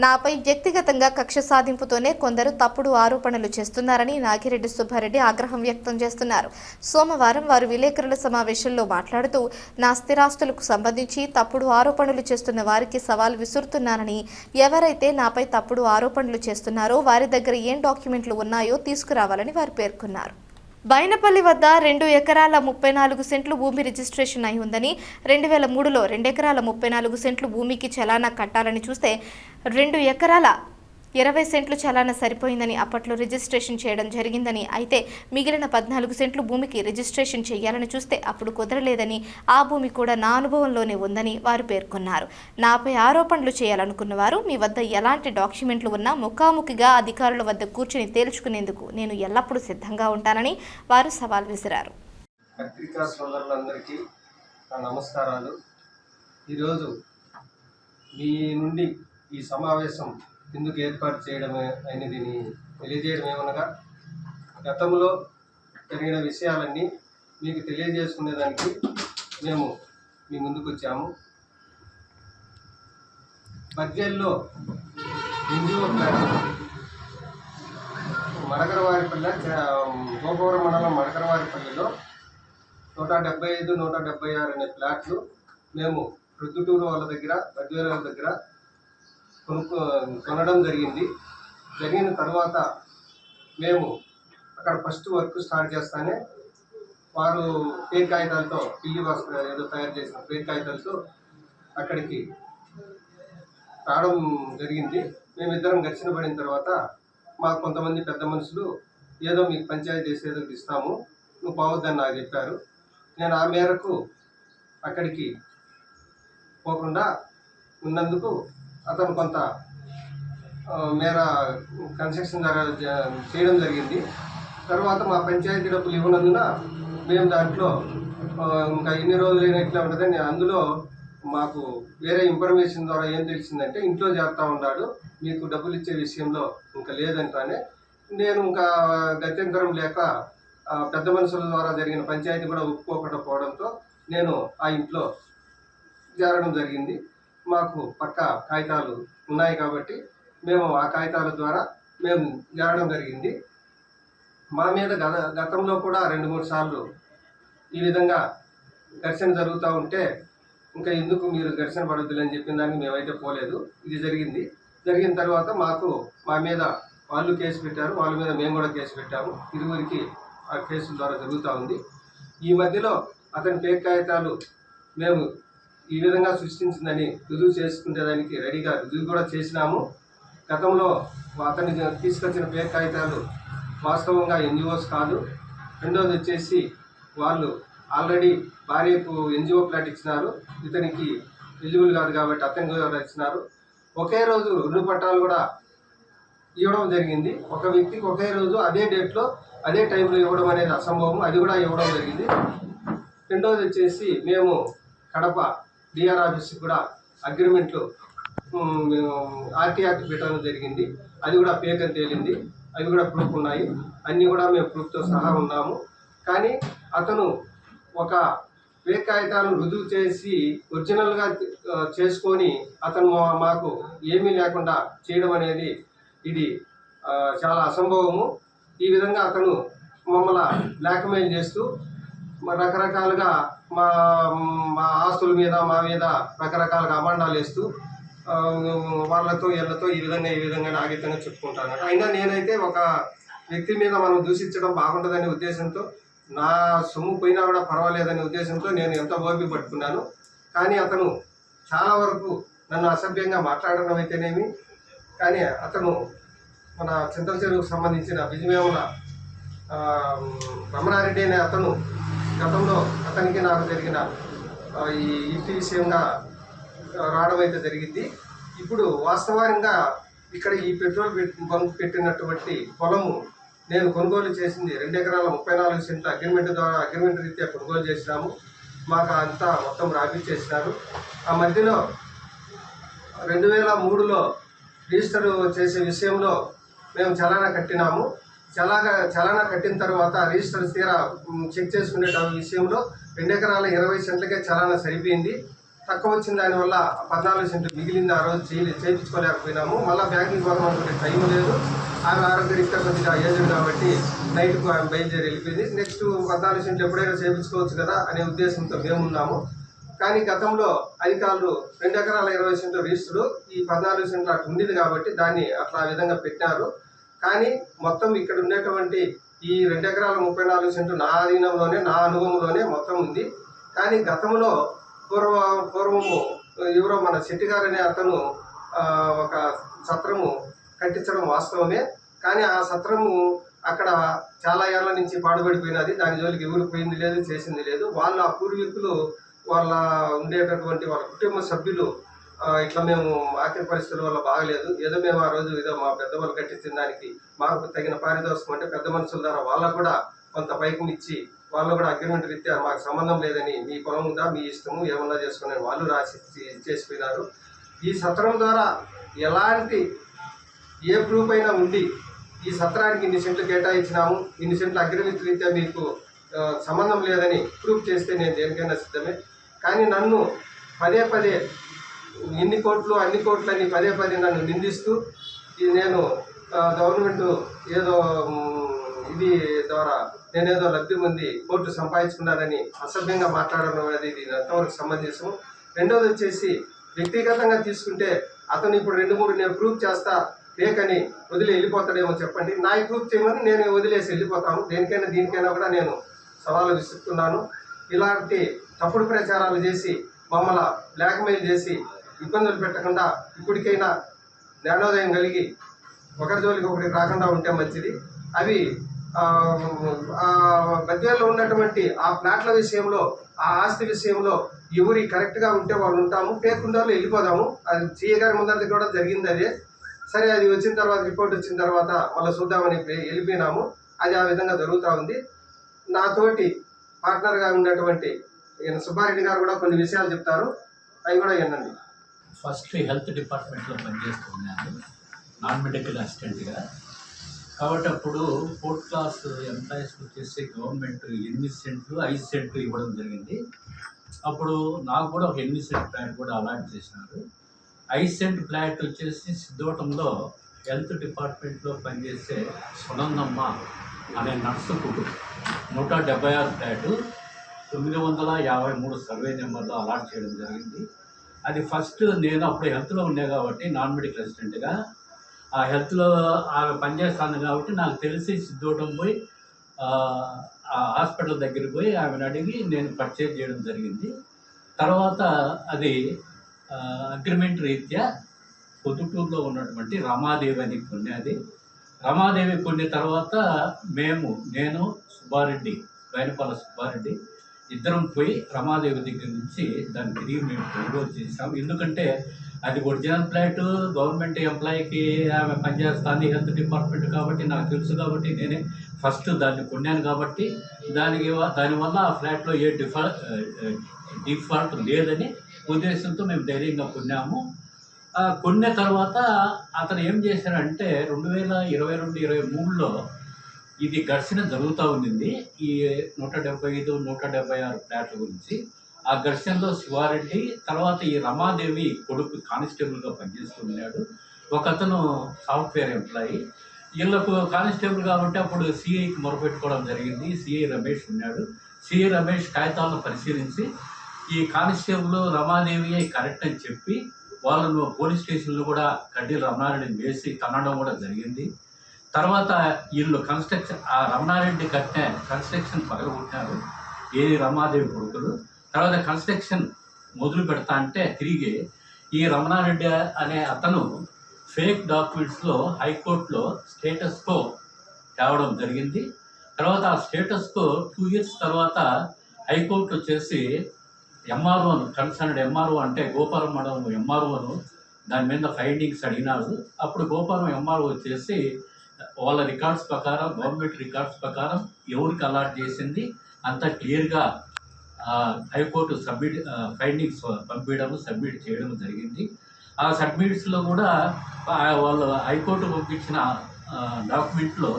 నాపై వ్యక్తిగతంగా కక్ష సాధింపుతోనే కొందరు తప్పుడు ఆరోపణలు చేస్తున్నారని నాగిరెడ్డి సుబ్బారెడ్డి ఆగ్రహం వ్యక్తం చేస్తున్నారు. సోమవారం వారు విలేకరుల సమావేశంలో మాట్లాడుతూ నా స్థిరాస్తులకు సంబంధించి తప్పుడు ఆరోపణలు చేస్తున్న వారికి సవాల్ విసురుతున్నానని, ఎవరైతే నాపై తప్పుడు ఆరోపణలు చేస్తున్నారో వారి దగ్గర ఏం డాక్యుమెంట్లు ఉన్నాయో తీసుకురావాలని వారు పేర్కొన్నారు. బైనపల్లి వద్ద 2 ఎకరాల 34 సెంట్లు భూమి రిజిస్ట్రేషన్ అయి ఉందని, 2003లో 2 ఎకరాల 34 సెంట్లు భూమికి చలానా కట్టాలని చూస్తే 2 ఎకరాల 20 సెంట్లు చలానా సరిపోయిందని అప్పట్లో రిజిస్ట్రేషన్ చేయడం జరిగిందని, అయితే మిగిలిన 14 సెంట్లు భూమికి రిజిస్ట్రేషన్ చేయాలని చూస్తే అప్పుడు కుదరలేదని, ఆ భూమి కూడా నా అనుభవంలోనే ఉందని వారు పేర్కొన్నారు. నాపై ఆరోపణలు చేయాలనుకున్న వారు మీ వద్ద ఎలాంటి డాక్యుమెంట్లు ఉన్నా ముఖాముఖిగా అధికారుల వద్ద కూర్చుని తేల్చుకునేందుకు నేను ఎల్లప్పుడూ సిద్ధంగా ఉంటానని వారు సవాల్ విసిరారు. పత్రికా సోదరులందరికీ నమస్కారాలు. ఈరోజు మీ నుండి ఈ సమావేశం ఎందుకు ఏర్పాటు చేయడం అనేది తెలియజేయడం ఏమనగా, గతంలో జరిగిన విషయాలన్నీ మీకు తెలియజేసుకునేదానికి మేము మీ ముందుకు వచ్చాము. మధ్యలో ఎన్జిఓ మడకరవారిపల్లె, గోపవరం మండలం మడకరవారిపల్లెలో 175, 176 అనే ఫ్లాట్లు మేము ప్రొద్దుటూరు వాళ్ళ దగ్గర, బద్వేల వాళ్ళ దగ్గర కొనడం జరిగిన తర్వాత మేము అక్కడ ఫస్ట్ వర్క్ స్టార్ట్ చేస్తానే వారు పేరు కాగితాలతో, పిల్లి భాస్కర్ ఏదో తయారు చేసిన పేరు కాగితాలతో అక్కడికి రావడం జరిగింది. మేమిద్దరం ఘర్షణ పడిన తర్వాత మాకు కొంతమంది పెద్ద మనుషులు ఏదో మీకు పంచాయతీ చేసేదో ఇస్తాము, నువ్వు పోవద్దని నాకు చెప్పారు. నేను ఆ మేరకు అక్కడికి పోకుండా ఉన్నందుకు అతను కొంత మేర కన్స్ట్రక్షన్ చేయడం జరిగింది. తర్వాత మా పంచాయతీ డబ్బులు ఇవ్వనందున మేము దాంట్లో ఇంకా ఎన్ని రోజులైనా ఇట్లా ఉంటుందని, అందులో మాకు వేరే ఇన్ఫర్మేషన్ ద్వారా ఏం తెలిసిందంటే ఇంట్లో చేస్తూ ఉన్నాడు, మీకు డబ్బులు ఇచ్చే విషయంలో ఇంకా లేదంటానే నేను ఇంకా గత్యంతరం లేక పెద్ద మనుషుల ద్వారా జరిగిన పంచాయతీ కూడా ఒప్పుకోకుండా పోవడంతో నేను ఆ ఇంట్లో చేరడం జరిగింది. మాకు పక్క కాగితాలు ఉన్నాయి కాబట్టి మేము ఆ కాగితాల ద్వారా మేము చేరడం జరిగింది. మా మీద గతంలో కూడా 2-3 సార్లు ఈ విధంగా ఘర్షణ జరుగుతూ ఉంటే ఇంకా ఎందుకు మీరు ఘర్షణ పడొద్దులని చెప్పిన దానికి మేమైతే పోలేదు. ఇది జరిగిన తర్వాత మా మీద వాళ్ళు కేసు పెట్టారు, వాళ్ళ మీద మేము కూడా కేసు పెట్టాము. ఇరువురికి ఆ కేసుల ద్వారా జరుగుతూ ఉంది. ఈ మధ్యలో అతని పేరు కాగితాలు మేము ఈ విధంగా సృష్టించిందని రుజువు చేసుకునేదానికి రెడీగా రుజువు కూడా చేసినాము. గతంలో అతన్ని తీసుకొచ్చిన పేరు కాగితాలు వాస్తవంగా ఎన్జిఓస్ కాదు. రెండోది వచ్చేసి వాళ్ళు ఆల్రెడీ భార్యకు ఎన్జిఓ ఫ్లాట్ ఇచ్చినారు, ఇతనికి ఎలిజిబుల్ కాదు కాబట్టి అతనికి కూడా ఇచ్చినారు. ఒకే రోజు 2 పట్టాలు కూడా ఇవ్వడం జరిగింది. ఒక వ్యక్తికి ఒకే రోజు అదే డేట్లో అదే టైంలో ఇవ్వడం అనేది అసంభవం, అది కూడా ఇవ్వడం జరిగింది. రెండోది వచ్చేసి మేము కడప డిఆర్ ఆఫీస్కి కూడా అగ్రిమెంట్లు ఆర్టీఆర్టీ పెట్టడం జరిగింది. అది కూడా ఫేక్ అని తేలింది. అవి కూడా ప్రూఫ్ ఉన్నాయి. అన్నీ కూడా మేము ప్రూఫ్తో సహా ఉన్నాము. కానీ అతను ఒక ఫేక్ కాగితాలను రుజువు చేసి ఒరిజినల్గా చేసుకొని అతను మాకు ఏమీ లేకుండా చేయడం అనేది ఇది చాలా అసంభవము. ఈ విధంగా అతను మమ్మల్ని బ్లాక్మెయిల్ చేస్తూ రకరకాలుగా మా ఆస్తుల మీద మా మీద రకరకాలుగా అమాండాలు వేస్తూ వాళ్ళతో వీళ్ళతో ఈ విధంగా నాగరికంగా చెప్పుకుంటాను. అయినా నేనైతే ఒక వ్యక్తి మీద మనం దూషించడం బాగుంటుందనే ఉద్దేశంతో, నా సొమ్ము పోయినా కూడా పర్వాలేదనే ఉద్దేశంతో నేను ఎంత ఓపిక పట్టుకున్నాను. కానీ అతను చాలా వరకు నన్ను అసభ్యంగా మాట్లాడడం అయితేనేమి, కానీ అతను మన చింతల చెరువుకు సంబంధించిన బిజిమేముల రమణారెడ్డి అనే అతను గతంలో అతనికి నాకు జరిగిన ఈ ఇంటి విషయంగా రావడం అయితే జరిగింది. ఇప్పుడు వాస్తవంగా ఇక్కడ ఈ పెట్రోల్ బంక్ పెట్టినటువంటి పొలము నేను కొనుగోలు చేసింది 2 ఎకరాల 34 సెంట్ల అగ్రిమెంట్ రీత్యా కొనుగోలు చేసినాము. మాకు అంతా మొత్తం రాపిచ్చేసినారు. ఆ మధ్యలో 2003లో రిజిస్టర్ చేసే విషయంలో మేము చలానా కట్టినాము. చలానా కట్టిన తర్వాత రిజిస్టర్ తీరా చెక్ చేసుకునే విషయంలో 2 ఎకరాల 20 సెంట్లకే చలానా సరిపోయింది. తక్కువ వచ్చిన దానివల్ల 14 సెంట్లు మిగిలింది. ఆ రోజు చేయించుకోలేకపోయినాము. మళ్ళీ బ్యాంకింగ్ పోదాం అనుకునే టైం లేదు. ఆమె ఆరోగ్యరీత్యా కొద్దిగా ఏజ్డ్ కాబట్టి నైట్కు ఆమె బయలుదేరి వెళ్ళిపోయింది. నెక్స్ట్ 14 సెంట్లు ఎప్పుడైనా చేయించుకోవచ్చు కదా అనే ఉద్దేశంతో మేమున్నాము. కానీ గతంలో అధికారులు 2 ఎకరాల 20 సెంట్లు రిజిస్టరు, ఈ 14 సెంట్లు అట్లా ఉండేది కాబట్టి దాన్ని అట్లా ఆ విధంగా పెట్టారు. కానీ మొత్తం ఇక్కడ ఉండేటువంటి ఈ 2 ఎకరాల 34 సెంట్లు నా ఆధీనంలోనే, నా అనుభవంలోనే మొత్తం ఉంది. కానీ గతంలో పూర్వము ఎవరో మన శెట్టి గారు అనే అతను ఒక సత్రము కట్టించడం వాస్తవమే. కానీ ఆ సత్రము అక్కడ చాలా ఏళ్ల నుంచి పాడుపడిపోయినది. దాని జోలికి ఎవరు పోయింది లేదు, చేసింది లేదు. వాళ్ళ పూర్వీకులు, వాళ్ళ ఉండేటటువంటి వాళ్ళ కుటుంబ సభ్యులు ఇట్లా మేము ఆర్థిక పరిస్థితుల వల్ల బాగలేదు, ఏదో మేము ఆ రోజు ఏదో మా పెద్దవాళ్ళు కట్టించిన దానికి మాకు తగిన పారితోషికం అంటే పెద్ద మనుషుల ద్వారా వాళ్ళకు కూడా కొంత పైకం ఇచ్చి, వాళ్ళు కూడా అగ్రిమెంట్ రీత్యా మాకు సంబంధం లేదని, మీ పొలం ఉందా మీ ఇష్టము ఏమన్నా చేసుకుని వాళ్ళు రాసి చేసిపోయినారు. ఈ సత్రం ద్వారా ఎలాంటి ఏ ప్రూఫ్ అయినా ఉండి ఈ సత్రానికి ఇన్ని సెంట్లు కేటాయించినాము, ఇన్ని సెంట్లు అగ్రిమెంట్ రీత్యా మీకు సంబంధం లేదని ప్రూఫ్ చేస్తే నేను దేనికైనా సిద్ధమే. కానీ నన్ను పదే పదే ఇన్ని కోట్లు అన్ని కోట్లు అని పదే పదే నన్ను నిందిస్తూ ఇది నేను గవర్నమెంట్ ఏదో ఇది ద్వారా నేనేదో లబ్ధి పొంది కోర్టు సంపాదించుకున్నానని అసభ్యంగా మాట్లాడడం అనేది ఇది ఎంతవరకు సమంజసం. రెండోది వచ్చేసి వ్యక్తిగతంగా తీసుకుంటే అతను ఇప్పుడు 2-3 నేను ప్రూఫ్ చేస్తా ఫేక్ అని వదిలి వెళ్ళిపోతాడేమో చెప్పండి. నా ప్రూఫ్ చేయమని నేను వదిలేసి వెళ్ళిపోతాను. దేనికైనా దీనికైనా కూడా నేను సవాలు విసురుతున్నాను. ఇలాంటి తప్పుడు ప్రచారాలు చేసి మమ్మల్ని బ్లాక్మెయిల్ చేసి ఇబ్బందులు పెట్టకుండా ఇప్పటికైనా జ్ఞానోదయం కలిగి ఒకరి జోలికి ఒకరికి రాకుండా ఉంటే మంచిది. అవి మధ్యలో ఉన్నటువంటి ఆ ప్లాట్ల విషయంలో, ఆ ఆస్తి విషయంలో ఎవరి కరెక్ట్గా ఉంటే వాళ్ళు ఉంటాము, పేర్కొండాలో వెళ్ళిపోదాము. అది సీఏ గారి ముందరిది కూడా జరిగింది అదే. సరే, అది వచ్చిన తర్వాత రిపోర్ట్ వచ్చిన తర్వాత మళ్ళీ చూద్దామని వెళ్ళిపోయినాము. అది ఆ విధంగా జరుగుతూ ఉంది. నాతోటి పార్ట్నర్గా ఉన్నటువంటి సుబ్బారెడ్డి గారు కూడా కొన్ని విషయాలు చెప్తారు, అవి కూడా వినండి. ఫస్ట్ హెల్త్ డిపార్ట్మెంట్లో పనిచేస్తున్నాను, నాన్ మెడికల్ అసిస్టెంట్గా. కాబట్టి అప్పుడు 4th క్లాస్ ఎంప్లాయీస్కి వచ్చేసి గవర్నమెంట్ 8 సెంట్లు 5 సెంట్లు ఇవ్వడం జరిగింది. అప్పుడు నాకు కూడా ఒక 8 సెంట్ ఫ్లాట్ కూడా అలాట్ చేసినారు. 5 సెంట్ ఫ్లాట్ వచ్చేసి సిద్ధోటంలో హెల్త్ డిపార్ట్మెంట్లో పనిచేసే సునందమ్మ అనే నర్సుకు 176 ఫ్లాటు 953 సర్వే నెంబర్లో అలాట్ చేయడం జరిగింది. అది ఫస్ట్ నేను అప్పుడు హెల్త్లో ఉన్నా కాబట్టి నాన్ మెడికల్ అసిస్టెంట్గా ఆ హెల్త్లో ఆమె పనిచేస్తాను కాబట్టి నాకు తెలిసి సిద్ధోటం పోయి ఆ హాస్పిటల్ దగ్గరికి పోయి ఆమెను అడిగి నేను పర్చేజ్ చేయడం జరిగింది. తర్వాత అది అగ్రిమెంట్ రీత్యా పొద్దుటూరులో ఉన్నటువంటి రమాదేవి అని కొన్నది. రమాదేవి కొన్ని తర్వాత నేను సుబ్బారెడ్డి, బైనపాల సుబ్బారెడ్డి ఇద్దరం పోయి రమాదేవి దగ్గర నుంచి దాన్ని తిరిగి మేము కొనుగోలు చేసాం. ఎందుకంటే అది ఒరిజినల్ ఫ్లాట్, గవర్నమెంట్ ఎంప్లాయీకి ఆమె పనిచేస్తుంది హెల్త్ డిపార్ట్మెంట్ కాబట్టి నాకు తెలుసు కాబట్టి నేనే ఫస్ట్ దాన్ని కొన్నాను కాబట్టి దానివల్ల ఆ ఫ్లాట్లో ఏ డిఫాల్ట్ లేదని ఉద్దేశంతో మేము ధైర్యంగా కొన్నాము. కొన్న తర్వాత అతను ఏం చేశారంటే 2022-23లో ఇది ఘర్షణ జరుగుతూ ఉండింది ఈ 175, 176 ఫ్లాట్ల గురించి. ఆ ఘర్షణలో శివారెడ్డి తర్వాత ఈ రమాదేవి కొడుకు కానిస్టేబుల్గా పనిచేస్తున్నాడు, ఒక అతను సాఫ్ట్వేర్ ఎంప్లాయీ. వీళ్ళకు కానిస్టేబుల్ కాబట్టి అప్పుడు సిఐకి మొరపెట్టుకోవడం జరిగింది. సిఐ రమేష్ ఉన్నాడు. సిఐ రమేష్ కాగితాలను పరిశీలించి ఈ కానిస్టేబుల్ రమాదేవి కరెక్ట్ అని చెప్పి వాళ్ళను పోలీస్ స్టేషన్లో కూడా కడ్డీలు రమణారెడ్డిని వేసి తనడం కూడా జరిగింది. తర్వాత వీళ్ళు ఆ రమణారెడ్డి కన్స్ట్రక్షన్ పగలగొట్టినారు ఏది రమాదేవి కొడుకులు. తర్వాత కన్స్ట్రక్షన్ మొదలు పెడతా అంటే తిరిగి ఈ రమణారెడ్డి అనే అతను ఫేక్ డాక్యుమెంట్స్లో హైకోర్టులో స్టేటస్ కో తేవడం జరిగింది. తర్వాత ఆ స్టేటస్ కో 2 years తర్వాత హైకోర్టు వచ్చేసి ఎంఆర్ఓను, కన్సర్న్డ్ ఎంఆర్ఓ అంటే గోపాలం మండలం ఎంఆర్ఓను దాని మీద ఫైండింగ్స్ అడిగినారు. అప్పుడు గోపాలం ఎంఆర్ఓ వచ్చేసి వాళ్ళ రికార్డ్స్ ప్రకారం, గవర్నమెంట్ రికార్డ్స్ ప్రకారం ఎవరికి అలాట్ చేసింది అంతా క్లియర్గా హైకోర్టు ఫైండింగ్స్ సబ్మిట్ చేయడం జరిగింది. ఆ సబ్మిట్స్లో కూడా వాళ్ళు హైకోర్టు పంపించిన డాక్యుమెంట్లో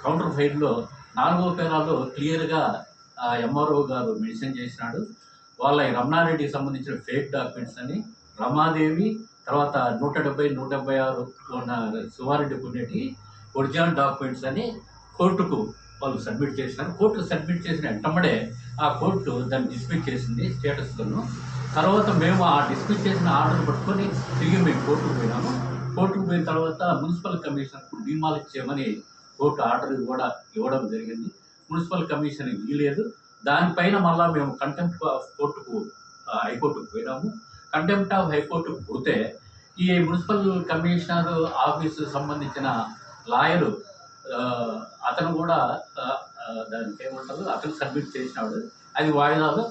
కౌంటర్ ఫైల్లో 4వ పేరాలో క్లియర్గా ఎంఆర్ఓ గారు మెన్షన్ చేసినాడు. వాళ్ళ రమణారెడ్డికి సంబంధించిన ఫేక్ డాక్యుమెంట్స్ అని రమాదేవి తర్వాత 176 ఉన్న శివారెడ్డి పుణ్యటి ఒరిజినల్ డాక్యుమెంట్స్ అని కోర్టుకు వాళ్ళు సబ్మిట్ చేసినారు. కోర్టుకు సబ్మిట్ చేసిన వెంటనే ఆ కోర్టు దాన్ని డిస్మిస్ చేసింది స్టేటస్లను. తర్వాత మేము ఆ డిస్మిస్ చేసిన ఆర్డర్ పట్టుకొని తిరిగి మేము కోర్టుకు పోయినాము. కోర్టుకు పోయిన తర్వాత మున్సిపల్ కమిషనర్కు డిమాలిష్ చేయమని కోర్టు ఆర్డర్ కూడా ఇవ్వడం జరిగింది. మున్సిపల్ కమిషన్ ఇవ్వలేదు. దానిపైన మళ్ళీ మేము కంటెంప్ట్ ఆఫ్ కోర్టుకు హైకోర్టుకు పోయినాము. కంటెంప్ట్ ఆఫ్ హైకోర్టుకు పోతే ఈ మున్సిపల్ కమిషనర్ ఆఫీసు సంబంధించిన లాయరు అతను కూడా దానికి ఏమంటారు అతను సబ్మిట్ చేసినాడు. అది వాయిదాలో